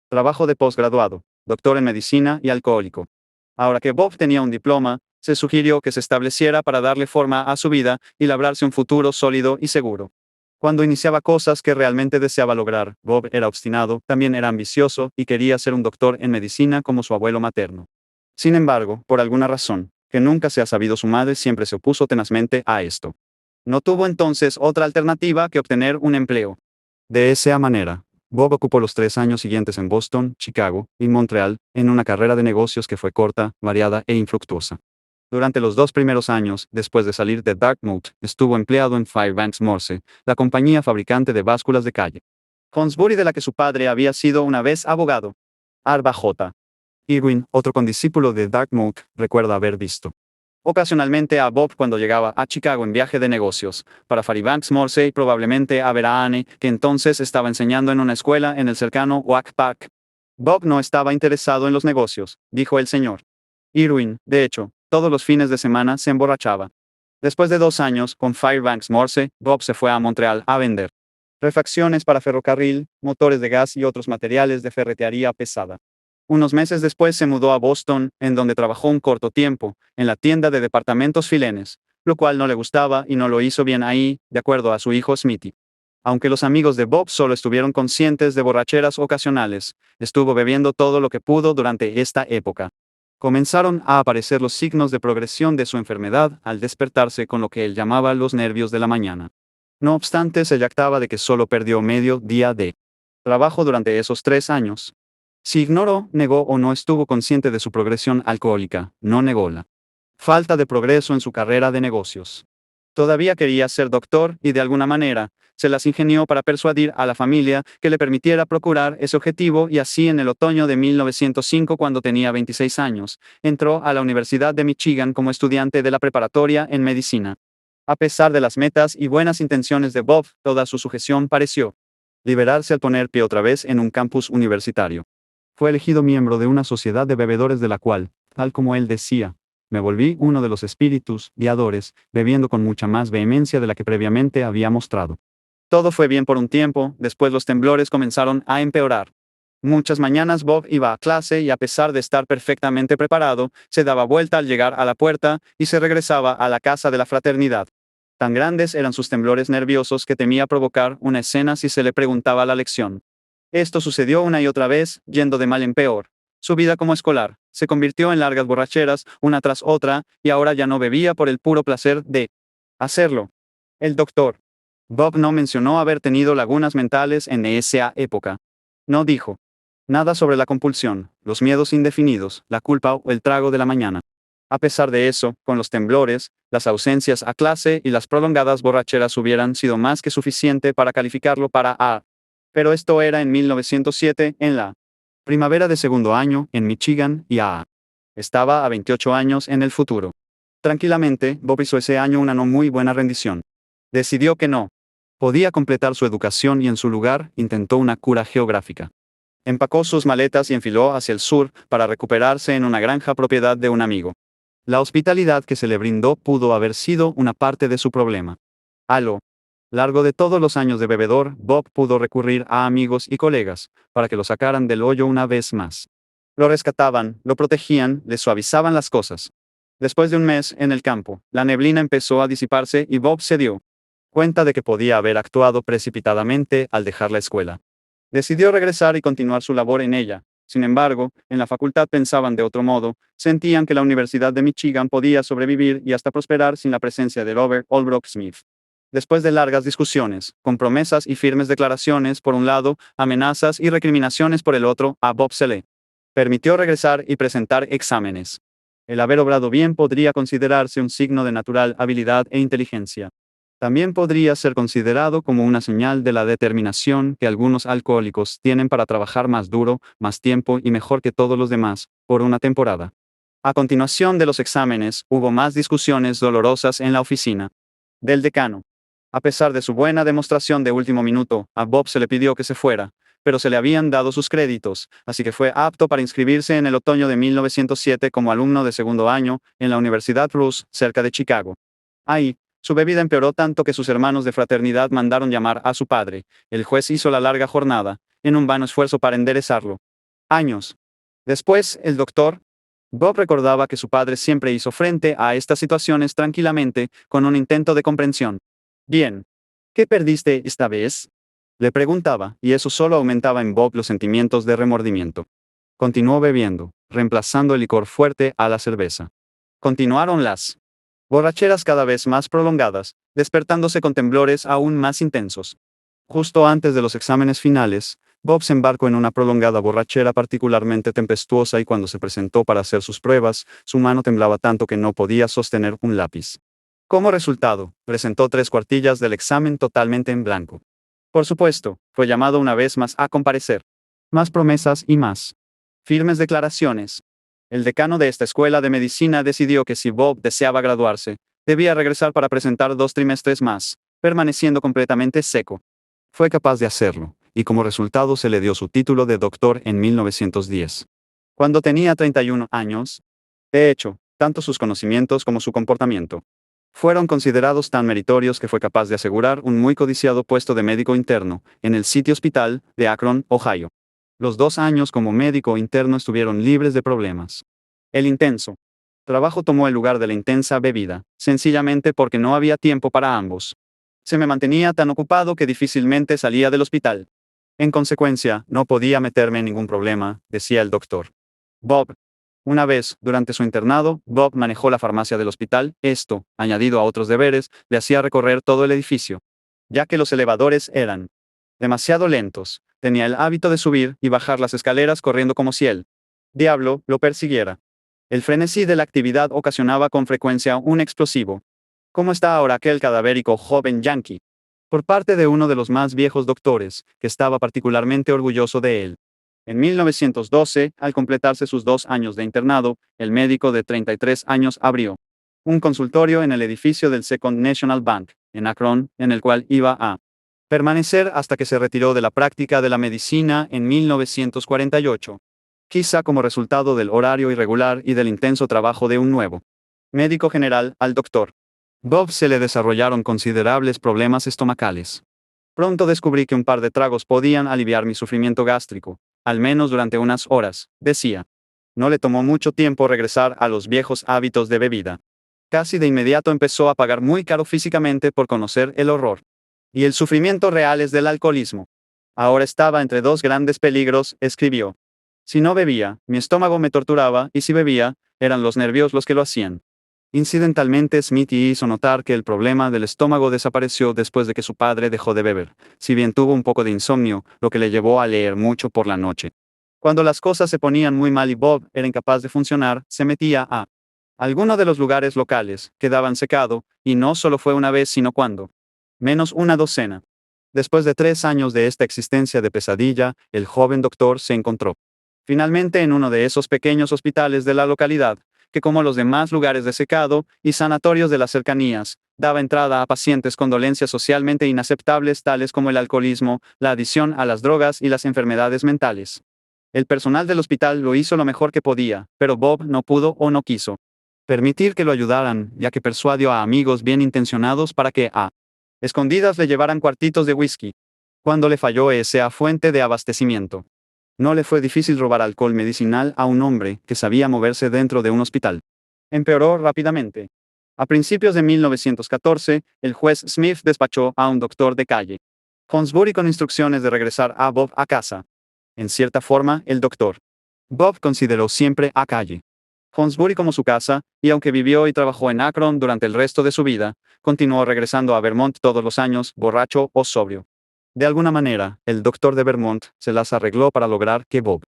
Trabajo de posgraduado, doctor en medicina y alcohólico. Ahora que Bob tenía un diploma, se sugirió que se estableciera para darle forma a su vida y labrarse un futuro sólido y seguro. Cuando iniciaba cosas que realmente deseaba lograr, Bob era obstinado, también era ambicioso y quería ser un doctor en medicina como su abuelo materno. Sin embargo, por alguna razón, que nunca se ha sabido, su madre siempre se opuso tenazmente a esto. No tuvo entonces otra alternativa que obtener un empleo. De esa manera, Bob ocupó los 3 años siguientes en Boston, Chicago y Montreal, en una carrera de negocios que fue corta, variada e infructuosa. Durante los 2 primeros años, después de salir de Dartmouth, estuvo empleado en Fairbanks Morse, la compañía fabricante de básculas de calle Consbury, de la que su padre había sido una vez abogado. Arba J. Irwin, otro condiscípulo de Dartmouth, recuerda haber visto ocasionalmente a Bob cuando llegaba a Chicago en viaje de negocios, para Fairbanks Morse, y probablemente a ver a Anne, que entonces estaba enseñando en una escuela en el cercano Oak Park. Bob no estaba interesado en los negocios, dijo el señor Irwin. De hecho, todos los fines de semana se emborrachaba. Después de 2 años con Fairbanks Morse, Bob se fue a Montreal a vender refacciones para ferrocarril, motores de gas y otros materiales de ferretería pesada. Unos meses después se mudó a Boston, en donde trabajó un corto tiempo, en la tienda de departamentos Filenes, lo cual no le gustaba y no lo hizo bien ahí, de acuerdo a su hijo Smithy. Aunque los amigos de Bob solo estuvieron conscientes de borracheras ocasionales, estuvo bebiendo todo lo que pudo durante esta época. Comenzaron a aparecer los signos de progresión de su enfermedad al despertarse con lo que él llamaba los nervios de la mañana. No obstante, se jactaba de que solo perdió medio día de trabajo durante esos 3 años. Si ignoró, negó o no estuvo consciente de su progresión alcohólica, no negó la falta de progreso en su carrera de negocios. Todavía quería ser doctor y de alguna manera, se las ingenió para persuadir a la familia que le permitiera procurar ese objetivo, y así en el otoño de 1905, cuando tenía 26 años, entró a la Universidad de Michigan como estudiante de la preparatoria en medicina. A pesar de las metas y buenas intenciones de Bob, toda su sujeción pareció liberarse al poner pie otra vez en un campus universitario. Fue elegido miembro de una sociedad de bebedores, de la cual, tal como él decía, me volví uno de los espíritus guiadores, bebiendo con mucha más vehemencia de la que previamente había mostrado. Todo fue bien por un tiempo, después los temblores comenzaron a empeorar. Muchas mañanas Bob iba a clase y, a pesar de estar perfectamente preparado, se daba vuelta al llegar a la puerta y se regresaba a la casa de la fraternidad. Tan grandes eran sus temblores nerviosos que temía provocar una escena si se le preguntaba la lección. Esto sucedió una y otra vez, yendo de mal en peor. Su vida como escolar se convirtió en largas borracheras, una tras otra, y ahora ya no bebía por el puro placer de hacerlo. El doctor Bob no mencionó haber tenido lagunas mentales en esa época. No dijo nada sobre la compulsión, los miedos indefinidos, la culpa o el trago de la mañana. A pesar de eso, con los temblores, las ausencias a clase y las prolongadas borracheras hubieran sido más que suficiente para calificarlo para A. Pero esto era en 1907, en la primavera de segundo año, en Michigan, y A. Estaba a 28 años en el futuro. Tranquilamente, Bob hizo ese año una no muy buena rendición. Decidió que no podía completar su educación y, en su lugar, intentó una cura geográfica. Empacó sus maletas y enfiló hacia el sur para recuperarse en una granja propiedad de un amigo. La hospitalidad que se le brindó pudo haber sido una parte de su problema. A lo largo de todos los años de bebedor, Bob pudo recurrir a amigos y colegas para que lo sacaran del hoyo una vez más. Lo rescataban, lo protegían, le suavizaban las cosas. Después de un mes en el campo, la neblina empezó a disiparse y Bob se dio cuenta de que podía haber actuado precipitadamente al dejar la escuela. Decidió regresar y continuar su labor en ella. Sin embargo, en la facultad pensaban de otro modo, sentían que la Universidad de Michigan podía sobrevivir y hasta prosperar sin la presencia de Robert Holbrook Smith. Después de largas discusiones, con promesas y firmes declaraciones por un lado, amenazas y recriminaciones por el otro, a Bob se le permitió regresar y presentar exámenes. El haber obrado bien podría considerarse un signo de natural habilidad e inteligencia. También podría ser considerado como una señal de la determinación que algunos alcohólicos tienen para trabajar más duro, más tiempo y mejor que todos los demás, por una temporada. A continuación de los exámenes, hubo más discusiones dolorosas en la oficina del decano. A pesar de su buena demostración de último minuto, a Bob se le pidió que se fuera, pero se le habían dado sus créditos, así que fue apto para inscribirse en el otoño de 1907 como alumno de segundo año en la Universidad Ross, cerca de Chicago. Ahí, su bebida empeoró tanto que sus hermanos de fraternidad mandaron llamar a su padre. El juez hizo la larga jornada, en un vano esfuerzo para enderezarlo. Años después, el doctor Bob recordaba que su padre siempre hizo frente a estas situaciones tranquilamente, con un intento de comprensión. Bien. ¿Qué perdiste esta vez? Le preguntaba, y eso solo aumentaba en Bob los sentimientos de remordimiento. Continuó bebiendo, reemplazando el licor fuerte a la cerveza. Continuaron las borracheras cada vez más prolongadas, despertándose con temblores aún más intensos. Justo antes de los exámenes finales, Bob se embarcó en una prolongada borrachera particularmente tempestuosa y cuando se presentó para hacer sus pruebas, su mano temblaba tanto que no podía sostener un lápiz. Como resultado, presentó 3/4 del examen totalmente en blanco. Por supuesto, fue llamado una vez más a comparecer. Más promesas y más firmes declaraciones. El decano de esta escuela de medicina decidió que si Bob deseaba graduarse, debía regresar para presentar 2 trimestres más, permaneciendo completamente seco. Fue capaz de hacerlo, y como resultado se le dio su título de doctor en 1910. Cuando tenía 31 años. De hecho, tanto sus conocimientos como su comportamiento fueron considerados tan meritorios que fue capaz de asegurar un muy codiciado puesto de médico interno en el City Hospital de Akron, Ohio. Los 2 años como médico interno estuvieron libres de problemas. El intenso trabajo tomó el lugar de la intensa bebida, sencillamente porque no había tiempo para ambos. Se me mantenía tan ocupado que difícilmente salía del hospital. En consecuencia, no podía meterme en ningún problema, decía el doctor Bob. Una vez, durante su internado, Bob manejó la farmacia del hospital. Esto, añadido a otros deberes, le hacía recorrer todo el edificio. Ya que los elevadores eran demasiado lentos, tenía el hábito de subir y bajar las escaleras corriendo como si el diablo lo persiguiera. El frenesí de la actividad ocasionaba con frecuencia un explosivo. ¿Cómo está ahora aquel cadavérico joven yankee? Por parte de uno de los más viejos doctores, que estaba particularmente orgulloso de él. En 1912, al completarse sus 2 años de internado, el médico de 33 años abrió un consultorio en el edificio del Second National Bank, en Akron, en el cual iba a permanecer hasta que se retiró de la práctica de la medicina en 1948. Quizá como resultado del horario irregular y del intenso trabajo de un nuevo médico general, al doctor Bob se le desarrollaron considerables problemas estomacales. Pronto descubrí que un par de tragos podían aliviar mi sufrimiento gástrico, al menos durante unas horas, decía. No le tomó mucho tiempo regresar a los viejos hábitos de bebida. Casi de inmediato empezó a pagar muy caro físicamente por conocer el horror y el sufrimiento reales del alcoholismo. Ahora estaba entre dos grandes peligros, escribió. Si no bebía, mi estómago me torturaba, y si bebía, eran los nervios los que lo hacían. Incidentalmente, Smith hizo notar que el problema del estómago desapareció después de que su padre dejó de beber, si bien tuvo un poco de insomnio, lo que le llevó a leer mucho por la noche. Cuando las cosas se ponían muy mal y Bob era incapaz de funcionar, se metía a alguno de los lugares locales, quedaban secado, y no solo fue una vez sino cuando menos una docena. Después de 3 años de esta existencia de pesadilla, el joven doctor se encontró finalmente en uno de esos pequeños hospitales de la localidad, que como los demás lugares de secado y sanatorios de las cercanías, daba entrada a pacientes con dolencias socialmente inaceptables tales como el alcoholismo, la adicción a las drogas y las enfermedades mentales. El personal del hospital lo hizo lo mejor que podía, pero Bob no pudo o no quiso permitir que lo ayudaran, ya que persuadió a amigos bien intencionados para que a escondidas le llevaran cuartitos de whisky. Cuando le falló esa fuente de abastecimiento, no le fue difícil robar alcohol medicinal a un hombre que sabía moverse dentro de un hospital. Empeoró rápidamente. A principios de 1914, el juez Smith despachó a un doctor de calle Hornsbury con instrucciones de regresar a Bob a casa. En cierta forma, el doctor Bob consideró siempre a calle Hornsbury como su casa, y aunque vivió y trabajó en Akron durante el resto de su vida, continuó regresando a Vermont todos los años, borracho o sobrio. De alguna manera, el doctor de Vermont se las arregló para lograr que Bob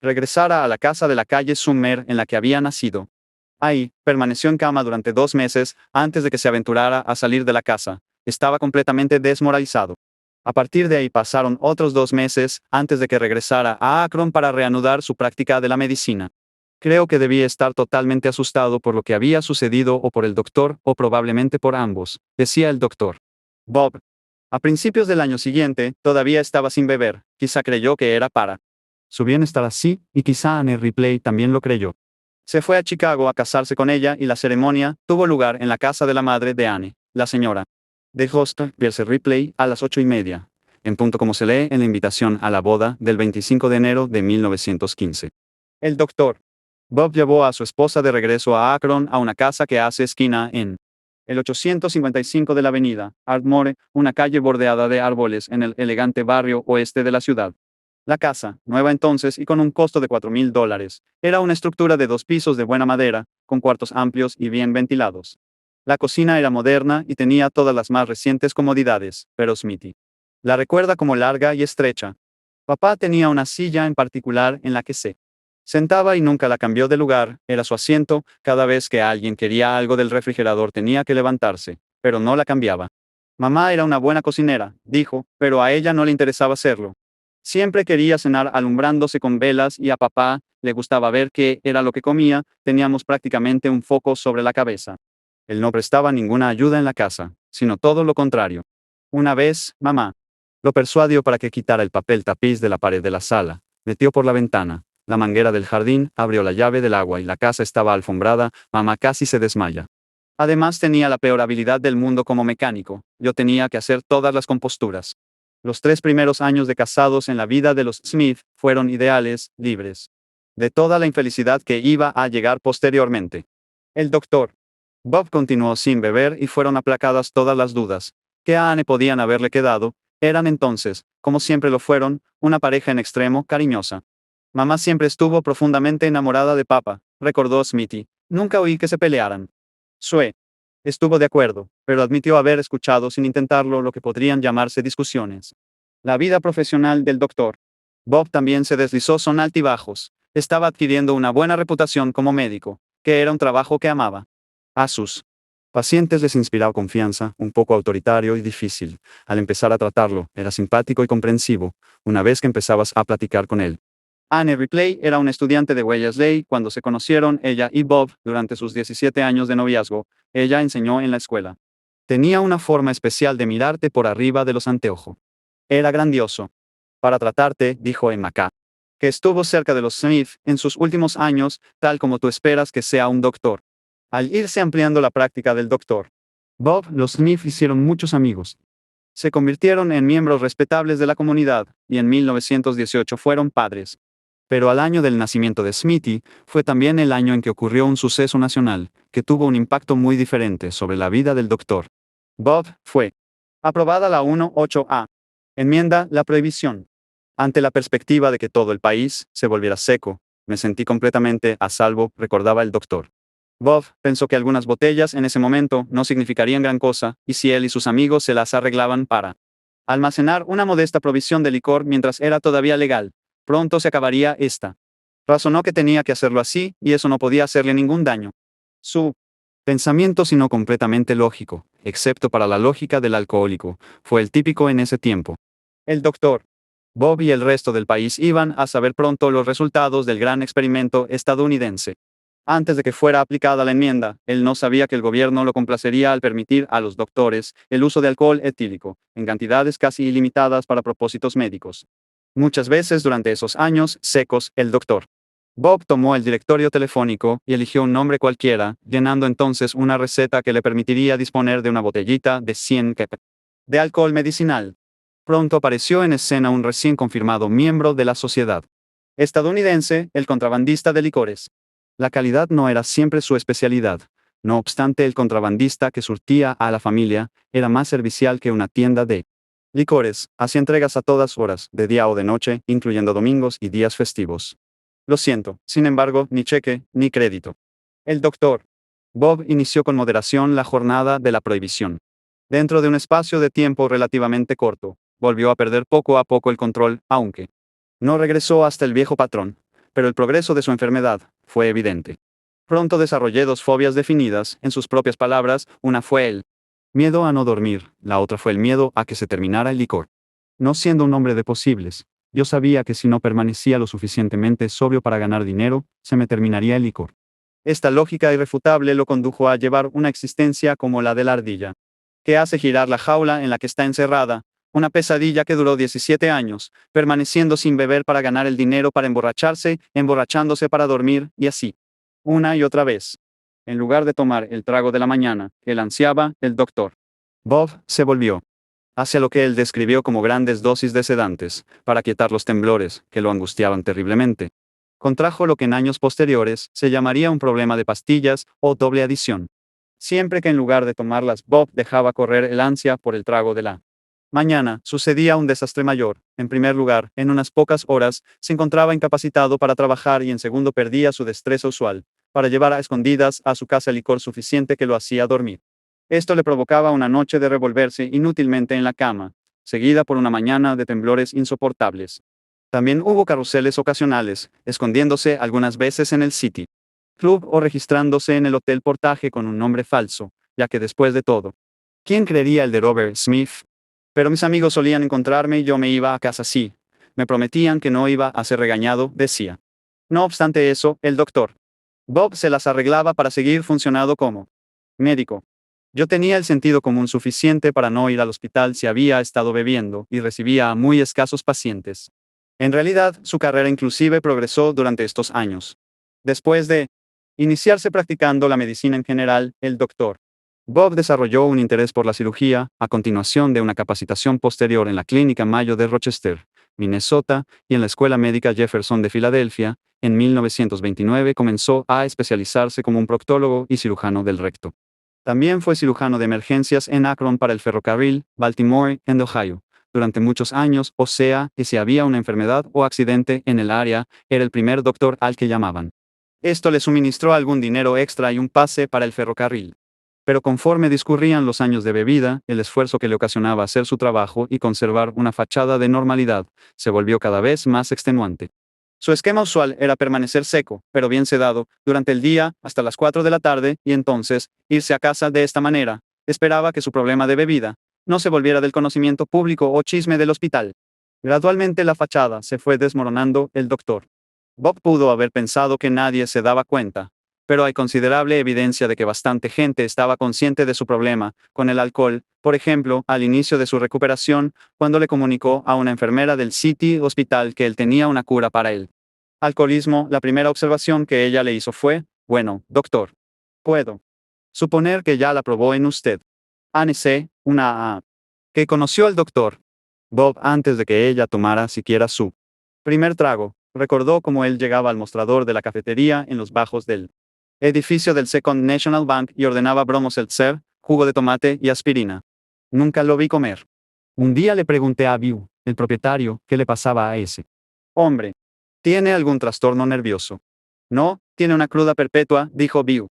regresara a la casa de la calle Sumner en la que había nacido. Ahí, permaneció en cama durante 2 meses antes de que se aventurara a salir de la casa. Estaba completamente desmoralizado. A partir de ahí pasaron otros 2 meses antes de que regresara a Akron para reanudar su práctica de la medicina. Creo que debía estar totalmente asustado por lo que había sucedido o por el doctor, o probablemente por ambos, decía el doctor Bob. A principios del año siguiente, todavía estaba sin beber, quizá creyó que era para su bienestar así, y quizá Anne Ripley también lo creyó. Se fue a Chicago a casarse con ella y la ceremonia tuvo lugar en la casa de la madre de Anne, la señora de Hoster, Pierce Ripley, a las 8:30. en punto como se lee en la invitación a la boda del 25 de enero de 1915. El doctor Bob llevó a su esposa de regreso a Akron a una casa que hace esquina en el 855 de la avenida Ardmore, una calle bordeada de árboles en el elegante barrio oeste de la ciudad. La casa, nueva entonces y con un costo de $4,000, era una estructura de 2 pisos de buena madera, con cuartos amplios y bien ventilados. La cocina era moderna y tenía todas las más recientes comodidades, pero Smithy la recuerda como larga y estrecha. Papá tenía una silla en particular en la que se sentaba y nunca la cambió de lugar, era su asiento, cada vez que alguien quería algo del refrigerador tenía que levantarse, pero no la cambiaba. Mamá era una buena cocinera, dijo, pero a ella no le interesaba hacerlo. Siempre quería cenar alumbrándose con velas y a papá le gustaba ver qué era lo que comía, teníamos prácticamente un foco sobre la cabeza. Él no prestaba ninguna ayuda en la casa, sino todo lo contrario. Una vez, mamá lo persuadió para que quitara el papel tapiz de la pared de la sala, metió por la ventana la manguera del jardín, abrió la llave del agua y la casa estaba alfombrada, mamá casi se desmaya. Además tenía la peor habilidad del mundo como mecánico, yo tenía que hacer todas las composturas. Los 3 primeros años de casados en la vida de los Smith fueron ideales, libres de toda la infelicidad que iba a llegar posteriormente. El doctor Bob continuó sin beber y fueron aplacadas todas las dudas que a Anne podían haberle quedado, eran entonces, como siempre lo fueron, una pareja en extremo cariñosa. Mamá siempre estuvo profundamente enamorada de papá, recordó Smithy. Nunca oí que se pelearan. Sue estuvo de acuerdo, pero admitió haber escuchado sin intentarlo lo que podrían llamarse discusiones. La vida profesional del doctor Bob también se deslizó son altibajos. Estaba adquiriendo una buena reputación como médico, que era un trabajo que amaba. A sus pacientes les inspiraba confianza, un poco autoritario y difícil. Al empezar a tratarlo, era simpático y comprensivo, una vez que empezabas a platicar con él. Anne Ripley era una estudiante de Wellesley cuando se conocieron ella y Bob durante sus 17 años de noviazgo. Ella enseñó en la escuela. Tenía una forma especial de mirarte por arriba de los anteojos. Era grandioso. Para tratarte, dijo Emma K., que estuvo cerca de los Smith en sus últimos años, tal como tú esperas que sea un doctor. Al irse ampliando la práctica del doctor Bob, los Smith hicieron muchos amigos. Se convirtieron en miembros respetables de la comunidad, y en 1918 fueron padres. Pero al año del nacimiento de Smithy, fue también el año en que ocurrió un suceso nacional, que tuvo un impacto muy diferente sobre la vida del doctor Bob. Fue aprobada la 18A enmienda, la prohibición. Ante la perspectiva de que todo el país se volviera seco, me sentí completamente a salvo, recordaba el doctor Bob. Pensó que algunas botellas en ese momento no significarían gran cosa, y si él y sus amigos se las arreglaban para almacenar una modesta provisión de licor mientras era todavía legal, pronto se acabaría esta. Razonó que tenía que hacerlo así, y eso no podía hacerle ningún daño. Su pensamiento, sino completamente lógico, excepto para la lógica del alcohólico, fue el típico en ese tiempo. El doctor Bob y el resto del país iban a saber pronto los resultados del gran experimento estadounidense. Antes de que fuera aplicada la enmienda, él no sabía que el gobierno lo complacería al permitir a los doctores el uso de alcohol etílico, en cantidades casi ilimitadas para propósitos médicos. Muchas veces durante esos años secos, el doctor Bob tomó el directorio telefónico y eligió un nombre cualquiera, llenando entonces una receta que le permitiría disponer de una botellita de 100 kep de alcohol medicinal. Pronto apareció en escena un recién confirmado miembro de la sociedad estadounidense, el contrabandista de licores. La calidad no era siempre su especialidad. No obstante, el contrabandista que surtía a la familia era más servicial que una tienda de licores. Hacía entregas a todas horas, de día o de noche, incluyendo domingos y días festivos. Lo siento, sin embargo, ni cheque, ni crédito. El doctor Bob inició con moderación la jornada de la prohibición. Dentro de un espacio de tiempo relativamente corto, volvió a perder poco a poco el control, aunque no regresó hasta el viejo patrón, pero el progreso de su enfermedad fue evidente. Pronto desarrollé 2 fobias definidas, en sus propias palabras, una fue el miedo a no dormir, la otra fue el miedo a que se terminara el licor. No siendo un hombre de posibles, yo sabía que si no permanecía lo suficientemente sobrio para ganar dinero, se me terminaría el licor. Esta lógica irrefutable lo condujo a llevar una existencia como la de la ardilla, que hace girar la jaula en la que está encerrada, una pesadilla que duró 17 años, permaneciendo sin beber para ganar el dinero para emborracharse, emborrachándose para dormir, y así. Una y otra vez. En lugar de tomar el trago de la mañana, que él ansiaba, el doctor Bob se volvió hacia lo que él describió como grandes dosis de sedantes, para quietar los temblores, que lo angustiaban terriblemente. Contrajo lo que en años posteriores se llamaría un problema de pastillas o doble adición. Siempre que en lugar de tomarlas Bob dejaba correr el ansia por el trago de la mañana, sucedía un desastre mayor. En primer lugar, en unas pocas horas, se encontraba incapacitado para trabajar y en segundo perdía su destreza usual, para llevar a escondidas a su casa licor suficiente que lo hacía dormir. Esto le provocaba una noche de revolverse inútilmente en la cama, seguida por una mañana de temblores insoportables. También hubo carruseles ocasionales, escondiéndose algunas veces en el City Club o registrándose en el Hotel Portage con un nombre falso, ya que después de todo, ¿quién creería el de Robert Smith? Pero mis amigos solían encontrarme y yo me iba a casa así. Me prometían que no iba a ser regañado, decía. No obstante eso, el doctor Bob se las arreglaba para seguir funcionando como médico. Yo tenía el sentido común suficiente para no ir al hospital si había estado bebiendo y recibía a muy escasos pacientes. En realidad, su carrera inclusive progresó durante estos años. Después de iniciarse practicando la medicina en general, el doctor Bob desarrolló un interés por la cirugía, a continuación de una capacitación posterior en la Clínica Mayo de Rochester, Minnesota, y en la Escuela Médica Jefferson de Filadelfia. En 1929 comenzó a especializarse como un proctólogo y cirujano del recto. También fue cirujano de emergencias en Akron para el ferrocarril, Baltimore, en Ohio. Durante muchos años, o sea, que si había una enfermedad o accidente en el área, era el primer doctor al que llamaban. Esto le suministró algún dinero extra y un pase para el ferrocarril. Pero conforme discurrían los años de bebida, el esfuerzo que le ocasionaba hacer su trabajo y conservar una fachada de normalidad, se volvió cada vez más extenuante. Su esquema usual era permanecer seco, pero bien sedado, durante el día, hasta las 4 de la tarde, y entonces, irse a casa de esta manera. Esperaba que su problema de bebida no se volviera del conocimiento público o chisme del hospital. Gradualmente la fachada se fue desmoronando. El doctor Bob pudo haber pensado que nadie se daba cuenta, pero hay considerable evidencia de que bastante gente estaba consciente de su problema con el alcohol, por ejemplo, al inicio de su recuperación, cuando le comunicó a una enfermera del City Hospital que él tenía una cura para el alcoholismo. La primera observación que ella le hizo fue: bueno, doctor, puedo suponer que ya la probó en usted. ANC, una que conoció al doctor Bob antes de que ella tomara siquiera su primer trago. Recordó cómo él llegaba al mostrador de la cafetería en los bajos del edificio del Second National Bank y ordenaba bromo seltzer, jugo de tomate y aspirina. Nunca lo vi comer. Un día le pregunté a Bill, el propietario, qué le pasaba a ese hombre. ¿Tiene algún trastorno nervioso? No, tiene una cruda perpetua, dijo Bill.